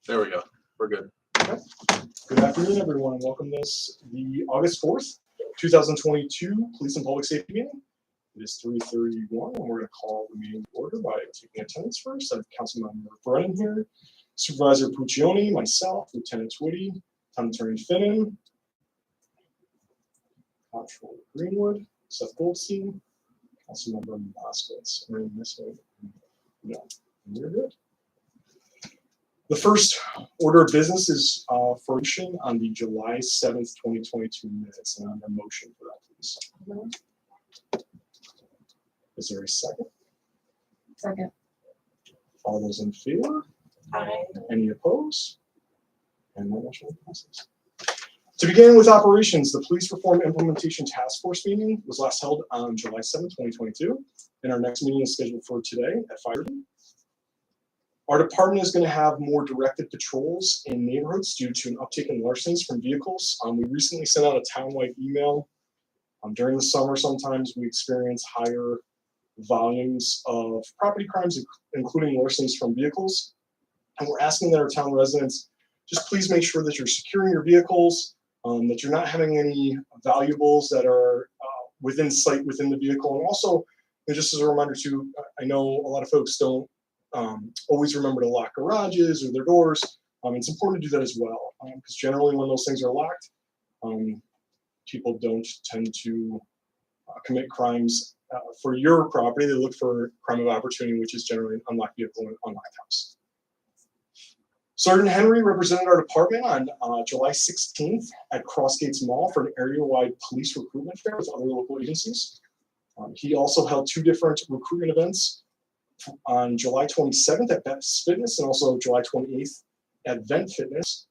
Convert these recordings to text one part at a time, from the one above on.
There we go. We're good. Okay. Good afternoon, everyone, and welcome to the August 4th, 2022 Police and Public Safety meeting. It is 3:31, and we're going to call the meeting to order by taking attendance first. I have Councilmember Brennan here, Supervisor Puccioni, myself, Lieutenant Twitty, Town Attorney Finnan, Comptroller Greenwood, Seth Goldstein, Councilmember Moskowitz. No, we're good. The first order of business is for action on the July 7th, 2022 minutes, and I have a motion for that, please. Is there a second? Second. All those in favor? Aye. Any opposed? And that motion passes. To begin with operations, the Police Reform Implementation Task Force meeting was last held on July 7th, 2022, and our next meeting is scheduled for today at 5:30. Our department is going to have more directed patrols in neighborhoods due to an uptick in larcenies from vehicles. We recently sent out a townwide email. During the summer, sometimes we experience higher volumes of property crimes, including larcenies from vehicles. And we're asking that our town residents just please make sure that you're securing your vehicles, that you're not having any valuables that are within sight within the vehicle. And also, just as a reminder too, I know a lot of folks don't always remember to lock garages or their doors. It's important to do that as well, because generally when those things are locked, people don't tend to commit crimes for your property. They look for crime of opportunity, which is generally an unlocked vehicle and an unlocked house. Sergeant Henry represented our department on July 16th at Crossgates Mall for an area-wide police recruitment fair with other local agencies. He also held two different recruitment events on July 27th at Beth's Fitness and also July 28th at Vent Fitness.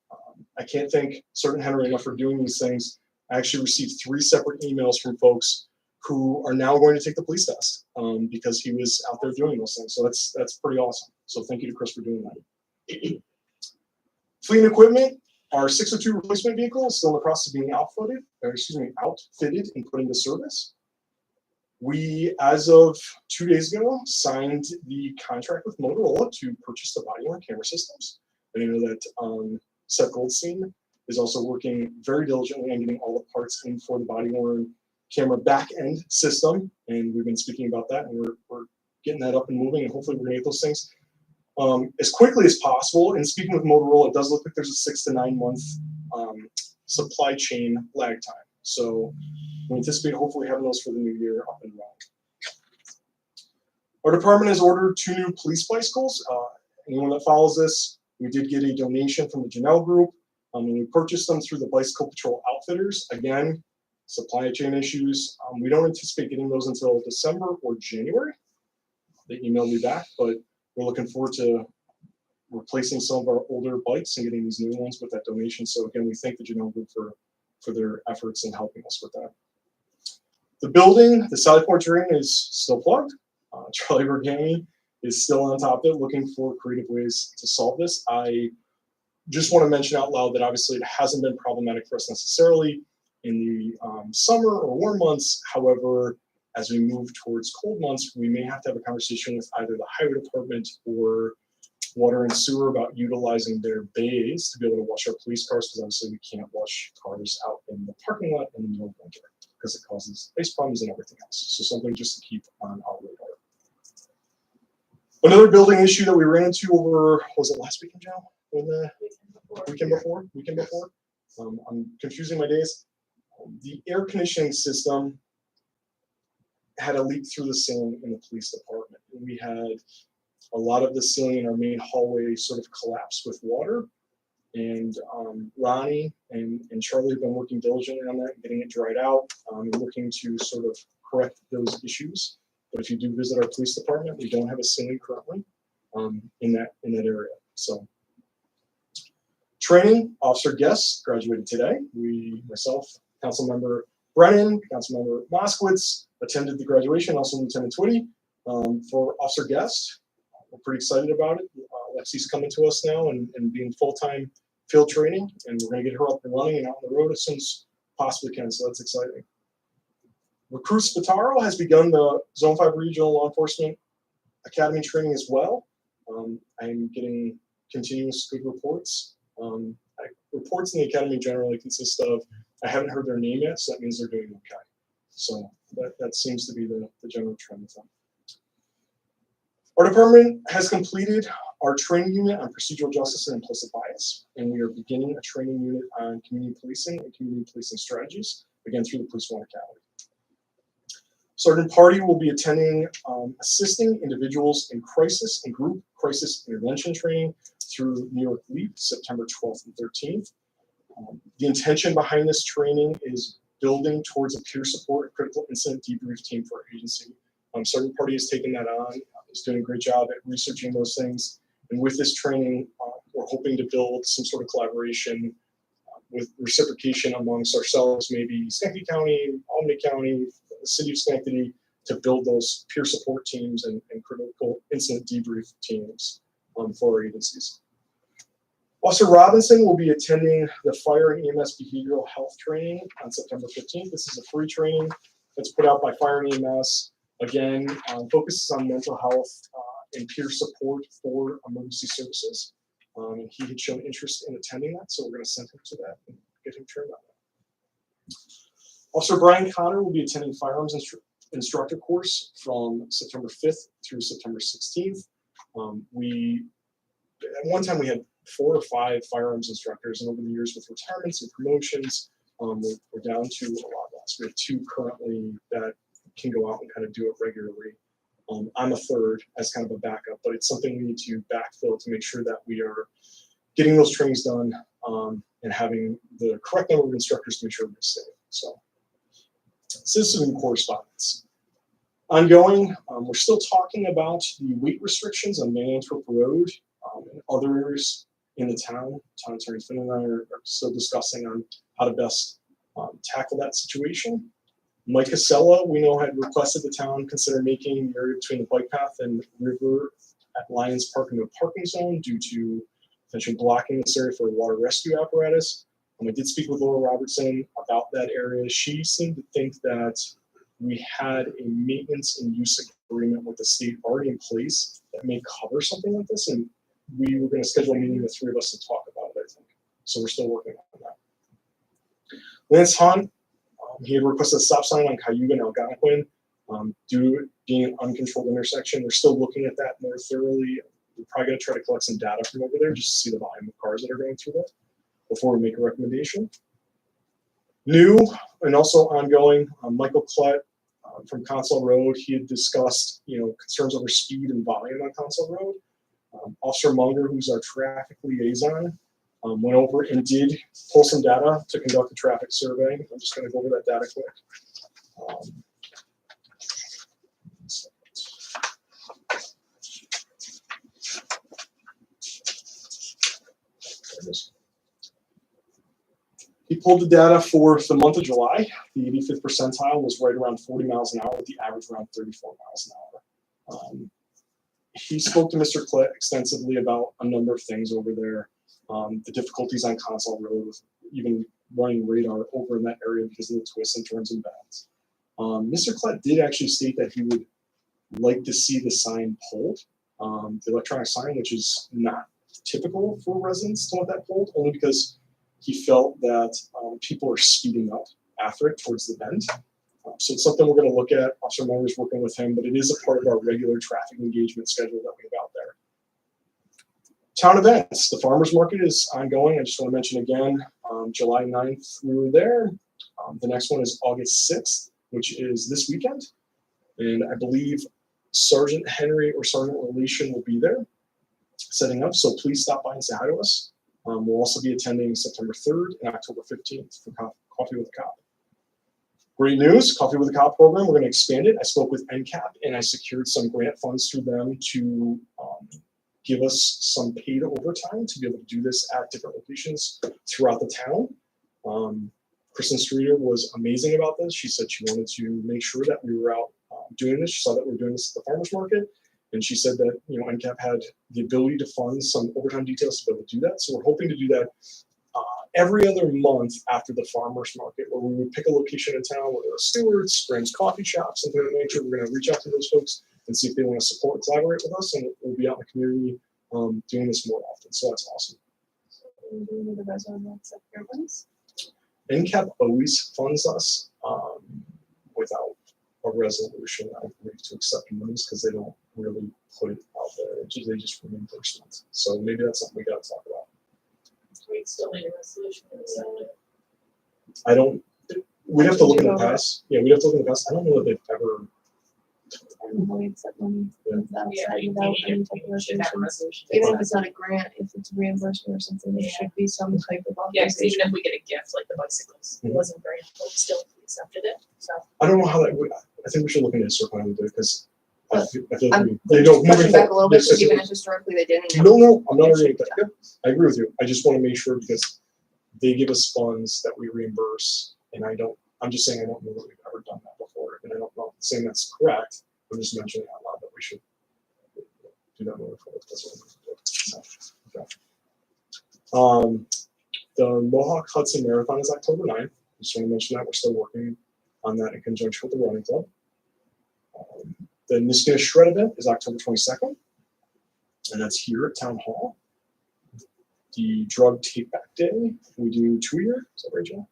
I can't thank Sergeant Henry enough for doing these things. I actually received 3 separate emails from folks who are now going to take the police test because he was out there doing those things. So that's pretty awesome. So thank you to Chris for doing that. Fleet and equipment, our 602 replacement vehicle is still in the process of being outfitted and put into service. We, as of 2 days ago, signed the contract with Motorola to purchase the body-worn camera systems. And I know that Seth Goldstein is also working very diligently on getting all the parts in for the body-worn camera back-end system. And we've been speaking about that, and we're getting that up and moving, and hopefully we're gonna get those things as quickly as possible. And speaking with Motorola, it does look like there's a 6 to 9 month supply chain lag time. So we anticipate hopefully having those for the new year up and running. Our department has ordered 2 new police bicycles. Anyone that follows this, we did get a donation from the Janelle Group, and we purchased them through the Bicycle Patrol Outfitters. Again, supply chain issues. We don't anticipate getting those until December or January. They emailed me back, but we're looking forward to replacing some of our older bikes and getting these new ones with that donation. So again, we thank the Janelle Group for their efforts in helping us with that. The building, the Sally Port drain is still plugged. Charlie Bergami is still on top of it, looking for creative ways to solve this. I just want to mention out loud that obviously it hasn't been problematic for us necessarily in the summer or warm months. However, as we move towards cold months, we may have to have a conversation with either the highway department or water and sewer about utilizing their bays to be able to wash our police cars, because obviously we can't wash cars out in the parking lot in the middle of winter because it causes ice problems and everything else. So something just to keep on our radar. Another building issue that we ran into over, was it last weekend, Joe? Weekend before? I'm confusing my days. The air conditioning system had a leak through the ceiling in the police department. We had a lot of the ceiling in our main hallway sort of collapsed with water. And Ronnie and Charlie have been working diligently on that, getting it dried out, and looking to sort of correct those issues. But if you do visit our police department, we don't have a ceiling currently in that area. So training, officer guests graduated today. Myself, Councilmember Brennan, Councilmember Moskowitz attended the graduation, also Lieutenant Twitty. For officer guests, we're pretty excited about it. Lexi's coming to us now and being full-time field training, and we're going to get her up and running and out on the road as soon as possibly can, so that's exciting. Recruit Spataro has begun the Zone 5 Regional Law Enforcement Academy training as well. I'm getting continuous good reports. Reports in the academy generally consist of, I haven't heard their name yet, so that means they're doing okay. So that seems to be the general trend with them. Our department has completed our training unit on procedural justice and implicit bias, and we are beginning a training unit on community policing and community policing strategies, again through the Police One Academy. Sergeant Party will be attending assisting individuals in crisis and group crisis intervention training through New York LEAP, September 12th and 13th. The intention behind this training is building towards a peer support and critical incident debrief team for our agency. Sergeant Party has taken that on. He's doing a great job at researching those things. And with this training, we're hoping to build some sort of collaboration with reciprocation amongst ourselves, maybe Schenectady County, Albany County, the city of Schenectady, to build those peer support teams and critical incident debrief teams for our agencies. Officer Robinson will be attending the Fire and EMS Behavioral Health Training on September 15th. This is a free training that's put out by Fire and EMS. Again, focuses on mental health and peer support for emergency services. And he had shown interest in attending that, so we're going to send him to that and get him trained on that. Officer Brian Connor will be attending firearms instructor course from September 5th through September 16th. At one time we had 4 or 5 firearms instructors, and over the years with retirements and promotions, we're down to a lot less. We have 2 currently that can go out and kind of do it regularly. I'm a 3rd as kind of a backup, but it's something we need to backfill to make sure that we are getting those trainings done and having the correct number of instructors to make sure we're safe. So, citizen correspondence. Ongoing, we're still talking about the weight restrictions on Van Antwerp Road and others in the town. Town Attorney Finn and I are still discussing on how to best tackle that situation. Mike Casella, we know, had requested the town consider making the area between the bike path and river at Lions Park into a parking zone due to potentially blocking this area for a water rescue apparatus. I did speak with Laura Robertson about that area. She seemed to think that we had a maintenance and use agreement with the state already in place that may cover something like this, and we were going to schedule a meeting, the 3 of us, to talk about it, I think. So we're still working on that. Lance Hunt, he had requested a stop sign on Cayuga and Algonquin due to it being an uncontrolled intersection. We're still looking at that more thoroughly. We're probably going to try to collect some data from over there just to see the volume of cars that are going through that before we make a recommendation. New and also ongoing, Michael Klett from Console Road, he had discussed concerns over speed and volume on Console Road. Officer Munger, who's our traffic liaison, went over and did pull some data to conduct a traffic survey. I'm just going to go over that data quick. He pulled the data for the month of July. The 85th percentile was right around 40 miles an hour, with the average around 34 miles an hour. He spoke to Mr. Klett extensively about a number of things over there. The difficulties on Console Road with even running radar over in that area because of the twists and turns and bends. Mr. Klett did actually state that he would like to see the sign pulled, the electronic sign, which is not typical for residents to want that pulled, only because he felt that people are speeding up after it towards the bend. So it's something we're going to look at. Officer Munger's working with him, but it is a part of our regular traffic engagement schedule that we have out there. Town events. The farmers market is ongoing. I just want to mention again, July 9th, we were there. The next one is August 6th, which is this weekend. And I believe Sergeant Henry or Sergeant Relation will be there setting up. So please stop by and say hi to us. We'll also be attending September 3rd and October 15th for Coffee with a Cop. Great news, Coffee with a Cop program, we're going to expand it. I spoke with NCAP and I secured some grant funds through them to give us some paid overtime to be able to do this at different locations throughout the town. Kristen Streeter was amazing about this. She said she wanted to make sure that we were out doing this. She saw that we were doing this at the farmers market. And she said that NCAP had the ability to fund some overtime details to be able to do that. So we're hoping to do that every other month after the farmers market, where we would pick a location in town, whether it's Stewart's, Graham's Coffee Shop, something of that nature. We're going to reach out to those folks and see if they want to support and collaborate with us, and we'll be out in the community doing this more often. implemented. So that's awesome. So do we need a resolution accept your ones? NCAP always funds us without a resolution, I believe, to accept monies because they don't really put it out there. They just reimbursement. So maybe that's something we got to talk about. We still need a resolution to accept it. I don't. We'd have to look in the past. Yeah, we'd have to look in the past. I don't know that they've ever. We accept money Yeah. without Yeah, without any type of we should have a resolution. resolution. Even if it's not a grant, if it's reimbursement or something, there Yeah. should be some type of Yeah, because authorization. even if we get a gift like the bicycles, it Mhm. wasn't very, but still we accepted it, so. I don't know how that would. I think we should look into this how we do it because I But feel like I'm they don't. pushing back a little bit, Yes, because yes, even yes. if historically they didn't. No, I'm not arguing with that. Yeah, I agree with you. I just want to make sure because they give us funds that we reimburse, and I'm just saying I don't know that we've ever done that before, and I don't know saying that's correct. I'm just mentioning out loud that we should do that moving forward. That's what I'm going to do. So, okay. The Mohawk Hudson Marathon is October 9th. Just want to mention that we're still working on that in conjunction with the running club. The Niskana Shred event is October 22nd, and that's here at Town Hall. The Drug Take Back Day, we do 2 a year. Is that right, John?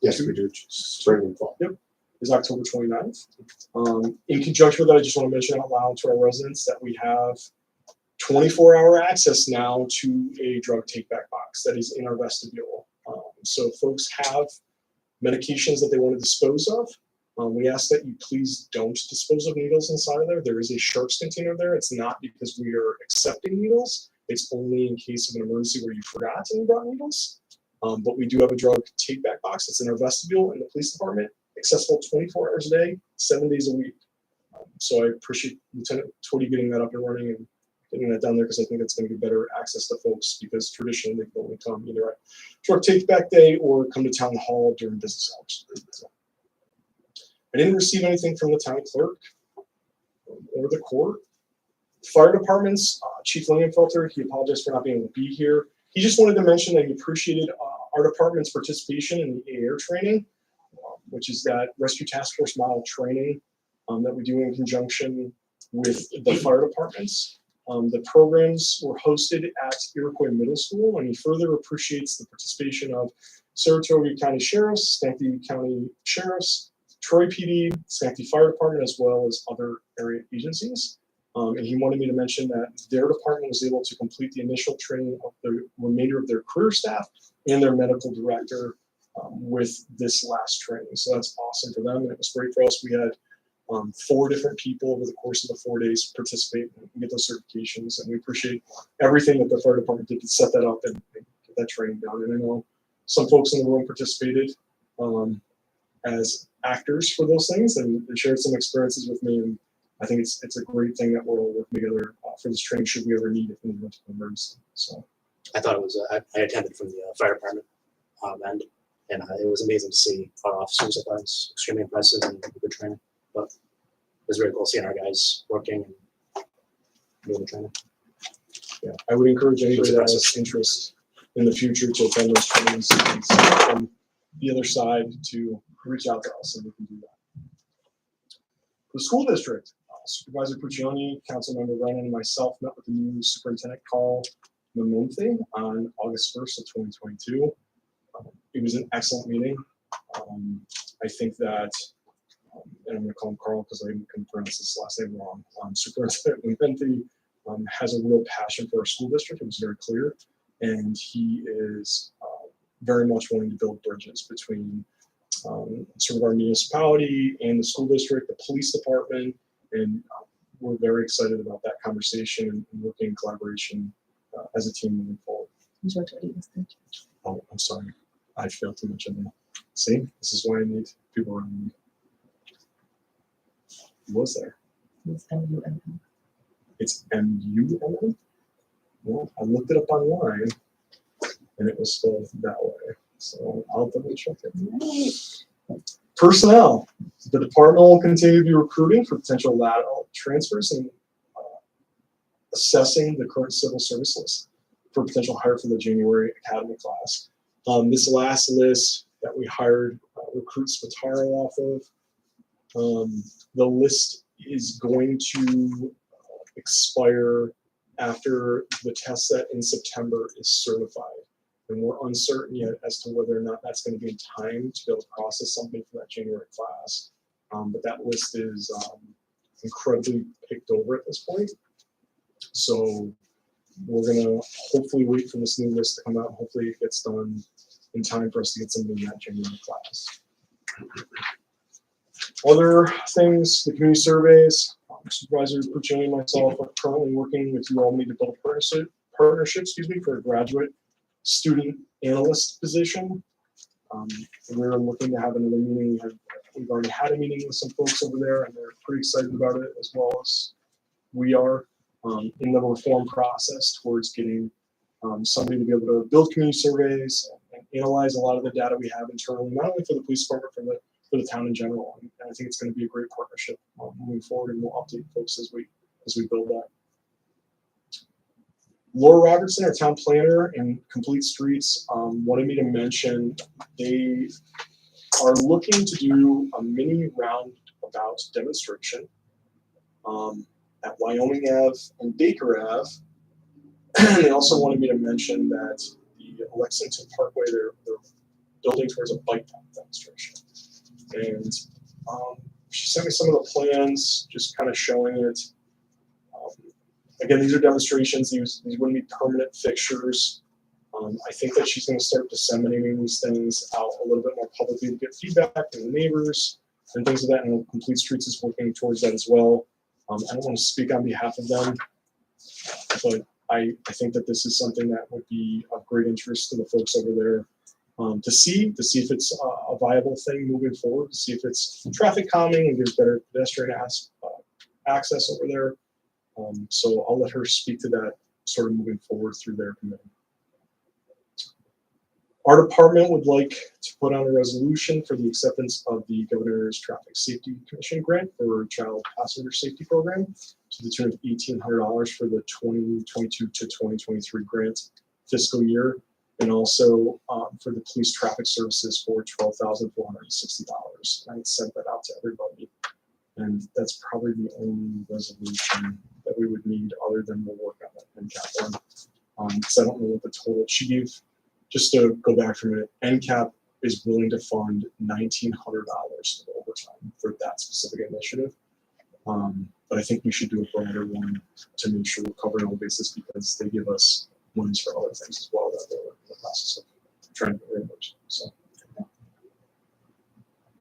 Yes, we do. Spring and fall. Yep, is October 29th. In conjunction with that, I just want to mention out loud to our residents that we have 24-hour access now to a drug take-back box that is in our vestibule. So if folks have medications that they want to dispose of, we ask that you please don't dispose of needles inside of there. There is a sharps container there. It's not because we are accepting needles. It's only in case of an emergency where you forgot and you brought needles. But we do have a drug take-back box that's in our vestibule in the police department, accessible 24 hours a day, 7 days a week. So I appreciate Lieutenant Twitty getting that up and running and getting that down there because I think it's going to give better access to folks because traditionally they can only come either at drug take-back day or come to town hall during business hours. I didn't receive anything from the town clerk or the court. Fire departments, Chief Lingenfelter, he apologized for not being able to be here. He just wanted to mention that he appreciated our department's participation in the AIR training, which is that rescue task force model training that we do in conjunction with the fire departments. The programs were hosted at Iroquois Middle School, and he further appreciates the participation of Saratoga County Sheriffs, Schenectady County Sheriffs, Troy PD, Schenectady Fire Department, as well as other area agencies. And he wanted me to mention that their department was able to complete the initial training of the remainder of their career staff and their medical director with this last training. So that's awesome for them, and it was great for us. We had 4 different people over the course of the 4 days participate and get those certifications, and we appreciate everything that the fire department did to set that up and get that training done. And I know some folks in the room participated as actors for those things and shared some experiences with me, and I think it's a great thing that we're all working together for this training should we ever need it in the emergency. So I thought it was, I attended from the fire department end, and it was amazing to see our officers. I thought it was extremely impressive and good training. But it was very cool seeing our guys working and doing the training. yeah, I would encourage anybody that has interest in the future to attend those trainings and from the other side to reach out to us and we can do that. The school district, Supervisor Puccioni, Councilmember Brennan, and myself met with the new superintendent, Carl Mamonte, on August 1st of 2022. It was an excellent meeting. I think that, and I'm going to call him Carl because I can pronounce his last name wrong. Superintendent Mamonte has a real passion for our school district. It was very clear, and he is very much wanting to build bridges between sort of our municipality and the school district, the police department, and we're very excited about that conversation and working in collaboration as a team moving forward. Oh, I'm sorry. I failed to mention that. See, this is why I need people around me. Who was there? It's MUNN. It's MUNN? Well, I looked it up online and it was spelled that way. So I'll double check it. Personnel. The department will continue to be recruiting for potential lateral transfers and assessing the current civil service list for potential hire for the January academy class. This last list that we hired recruits Spataro off of. The list is going to expire after the test set in September is certified. And we're uncertain yet as to whether or not that's going to be in time to be able to process something for that January class. But that list is incredibly picked over at this point. So we're going to hopefully wait for this new list to come out. Hopefully it gets done in time for us to get somebody in that January class. Other things, the community surveys, Supervisor Puccioni and myself are currently working with you all need to build a partnership, for a graduate student analyst position. We're looking to have another meeting. We've already had a meeting with some folks over there, and they're pretty excited about it, as well as we are, in the reform process towards getting somebody to be able to build community surveys and analyze a lot of the data we have internally, not only for the police department, for the town in general. And I think it's going to be a great partnership moving forward, and we'll update folks as we build that. Laura Robertson, our town planner and Complete Streets, wanted me to mention they are looking to do a mini roundabout demonstration at Wyoming Ave and Baker Ave. They also wanted me to mention that the Lexington Parkway, they're building towards a bike path demonstration. And she sent me some of the plans, just kind of showing it. Again, these are demonstrations. These wouldn't be permanent fixtures. I think that she's going to start disseminating these things out a little bit more publicly to get feedback from the neighbors and things of that. And Complete Streets is working towards that as well. I don't want to speak on behalf of them, but I think that this is something that would be of great interest to the folks over there to see if it's a viable thing moving forward, to see if it's traffic calming and gives better pedestrian access over there. So I'll let her speak to that sort of moving forward through their committee. Our department would like to put on a resolution for the acceptance of the Governor's Traffic Safety Commission grant for Child Passenger Safety Program to the tune of $1,800 for the 2022 to 2023 grant fiscal year, and also for the police traffic services for $12,460. I sent that out to everybody, and that's probably the only resolution that we would need other than we'll work on that NCAP one. Because I don't know what the total she gave. Just to go back for a minute, NCAP is willing to fund $1,900 of overtime for that specific initiative. But I think we should do a broader one to make sure we're covering all bases, because they give us monies for other things as well that they're in the process of trying to reimburse. So,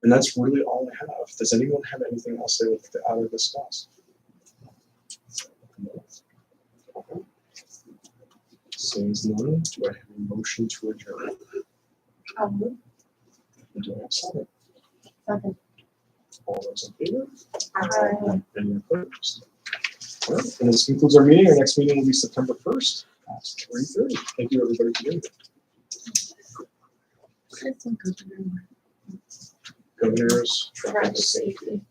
and that's really all I have. Does anyone have anything else they would like to add or discuss? No. Okay. Seeing none, do I have a motion to adjourn? Do I have a second? Second. All those in favor? Aye. Any opposed? All right, and this concludes our meeting. Our next meeting will be September 1st at 3:30. Thank you, everybody, for being here. Governor's Traffic Safety.